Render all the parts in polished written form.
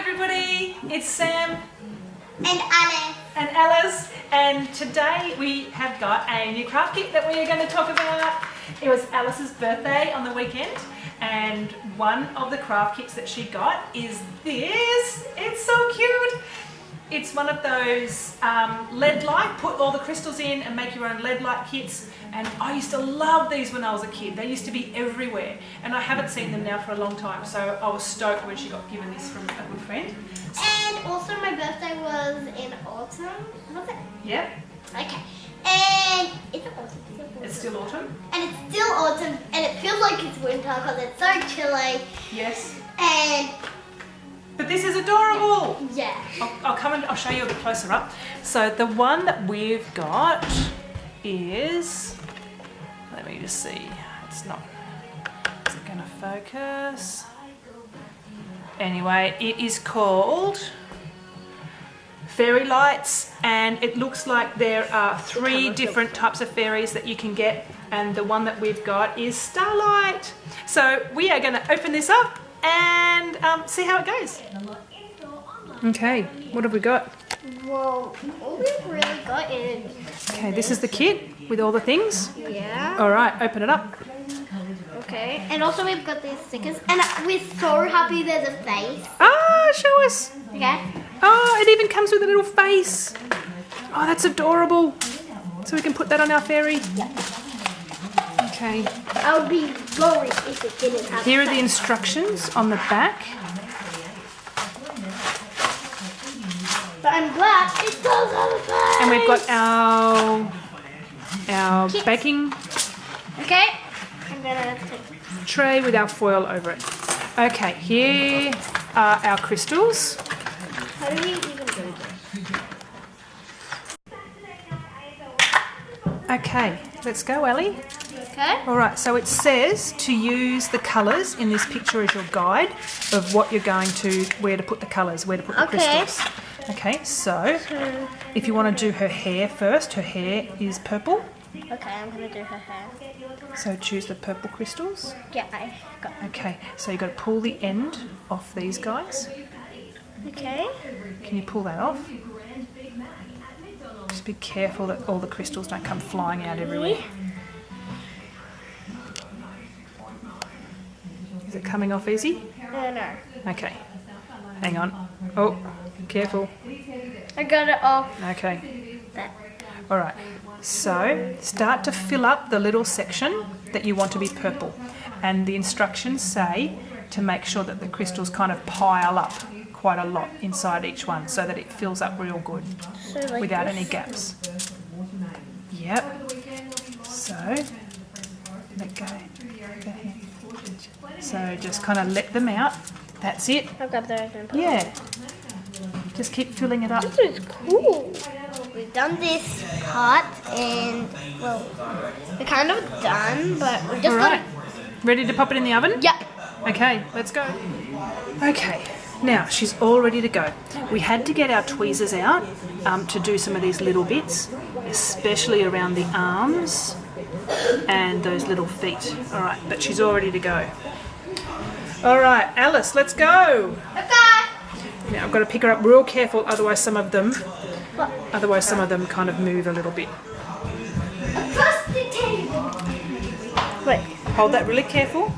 everybody, it's Sam and Alice, and today we have got a new craft kit that we are going to talk about. It was Alice's birthday on the weekend, and one of the craft kits that she got is this. It's so cute. It's one of those LED light, put all the crystals in and make your own LED light kits. And I used to love these when I was a kid. They used to be everywhere. And I haven't seen them now for a long time. So I was stoked when she got given this from a good friend. And also my birthday was in autumn. Was it? Yeah. Okay. And it's autumn. It's still autumn. And it's still autumn. And it feels like it's winter because it's so chilly. Yes. But this is adorable. Yeah. I'll come and I'll show you a bit closer up. So the one that we've got is, let me just see. Is it going to focus? Anyway, it is called Fairy Lights, and it looks like there are 3 different types of fairies that you can get, and the one that we've got is Starlight. So we are going to open this up and see how it goes. Okay, what have we got? Well, all we've really got is... Okay, this is the kit with all the things. Yeah. All right, open it up. Okay, and also we've got these stickers, and we're so happy there's a face. Ah, show us. Okay. Oh, it even comes with a little face. Oh, that's adorable. So we can put that on our fairy. Yeah. Okay. I would be worried if it didn't have Here are the instructions on the back. But I'm glad it does have a face. And we've got our Kits. baking Okay. I'm gonna take... tray with our foil over it. Okay, here are our crystals. How do we even do this? Okay, let's go, Ellie. Okay. All right, so it says to use the colours in this picture as your guide of what you're going to, where to put the colours, where to put the crystals. Okay, so if you want to do her hair first, her hair is purple. Okay, I'm gonna do her hair. So choose the purple crystals. Yeah, I got it. Okay, so you've got to pull the end off these guys. Okay. Can you pull that off? Just be careful that all the crystals don't come flying out everywhere. Is it coming off easy? No. Okay, hang on. Oh, careful. I got it off. Okay. There. All right, so start to fill up the little section that you want to be purple, and the instructions say to make sure that the crystals kind of pile up quite a lot inside each one so that it fills up real good So like without this. any gaps. Yep, so let go. Go ahead. So just kind of let them out. That's it. I've got those in purple. Yeah, just keep filling it up. This is cool. We've done this part and, well, we're kind of done, but we just All right, ready to pop it in the oven? Yeah. Okay, let's go. Okay, now she's all ready to go. We had to get our tweezers out to do some of these little bits, especially around the arms and those little feet. All right, but she's all ready to go. All right, Alice, let's go. Okay. Now I've got to pick her up real careful, otherwise some of them kind of move a little bit. Across the table. Wait, hold that really careful.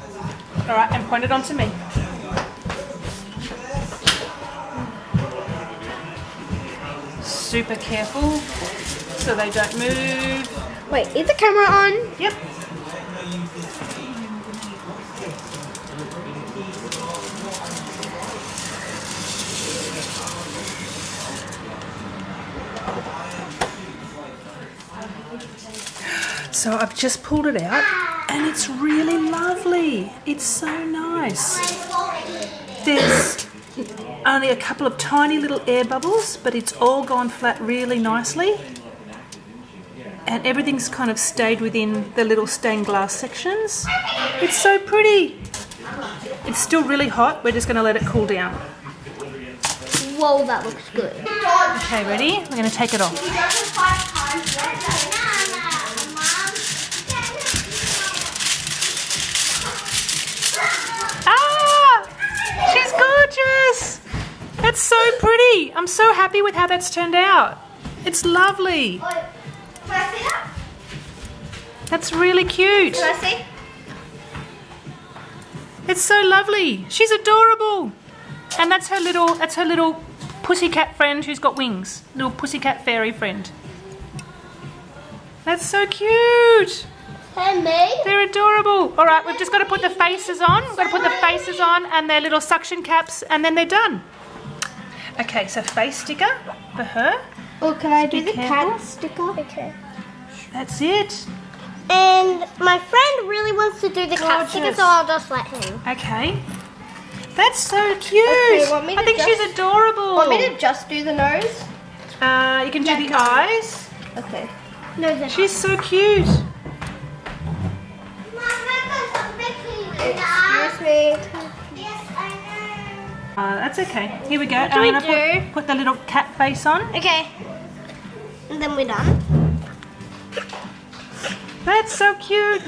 All right, and point it onto me. Super careful so they don't move. Wait, is the camera on? Yep. So I've just pulled it out and it's really lovely. It's so nice. There's only a couple of tiny little air bubbles, but it's all gone flat really nicely. And everything's kind of stayed within the little stained glass sections. It's so pretty. It's still really hot. We're just going to let it cool down. Whoa, that looks good. Okay, ready? We're going to take it off. Ah! She's gorgeous! That's so pretty. I'm so happy with how that's turned out. It's lovely. Can I see that? That's really cute. Can I see? It's so lovely. She's adorable. And that's her little pussycat friend who's got wings. Little pussycat fairy friend. That's so cute. Hey, me. They're adorable. All right, we've just got to put the faces on. We've got to put the faces on and their little suction caps, and then they're done. Okay, so face sticker for her. Oh, can I do Be the careful. cat sticker? Okay. That's it. And my friend really wants to do the cat sticker, Gorgeous. so I'll just let him. Okay. That's so cute. Okay, want me to I think she's adorable. Want me to just do the nose? You can do the eyes. Okay. No, She's so cute. Excuse me. That's okay. Here we go. What do we I'm gonna do? put the little cat face on. Okay. And then we're done. That's so cute.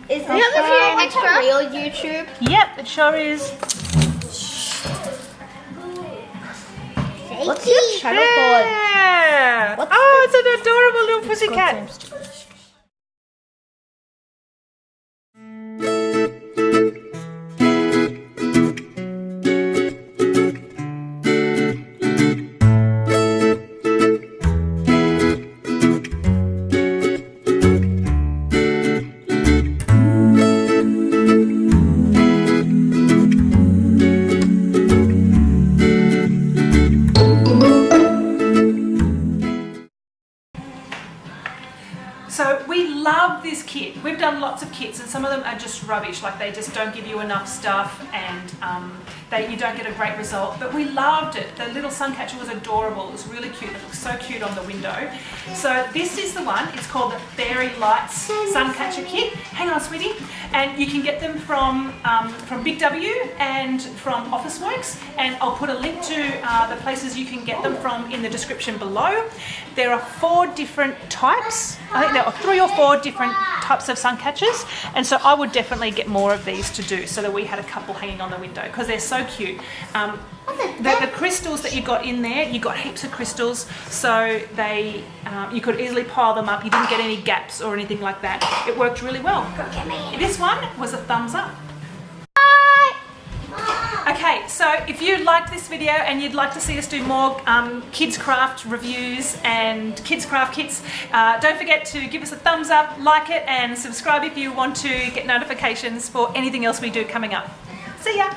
Is this a real YouTube? Yep, it sure is. What's your channel called? Yeah. What's Oh, it's an adorable little pussycat. So we love this kit. We've done lots of kits and some of them are just rubbish, like they just don't give you enough stuff and you don't get a great result, but we loved it. The little sun catcher was adorable. It was really cute. It looks so cute on the window. So this is the one. It's called the Fairy Lights Sun Catcher Kit. Hang on, sweetie. And you can get them from Big W and from Officeworks, and I'll put a link to the places you can get them from in the description below. There are 4 different types. I think there are 3 or 4 different types of sun catchers, and so I would definitely get more of these to do so that we had a couple hanging on the window because they're so cute. The crystals that you got in there, you got heaps of crystals, so they you could easily pile them up. You didn't get any gaps or anything like that. It worked really well. This one was a thumbs up. Okay, so if you liked this video and you'd like to see us do more kids craft reviews and kids craft kits, don't forget to give us a thumbs up, like it, and subscribe if you want to get notifications for anything else we do coming up. See ya!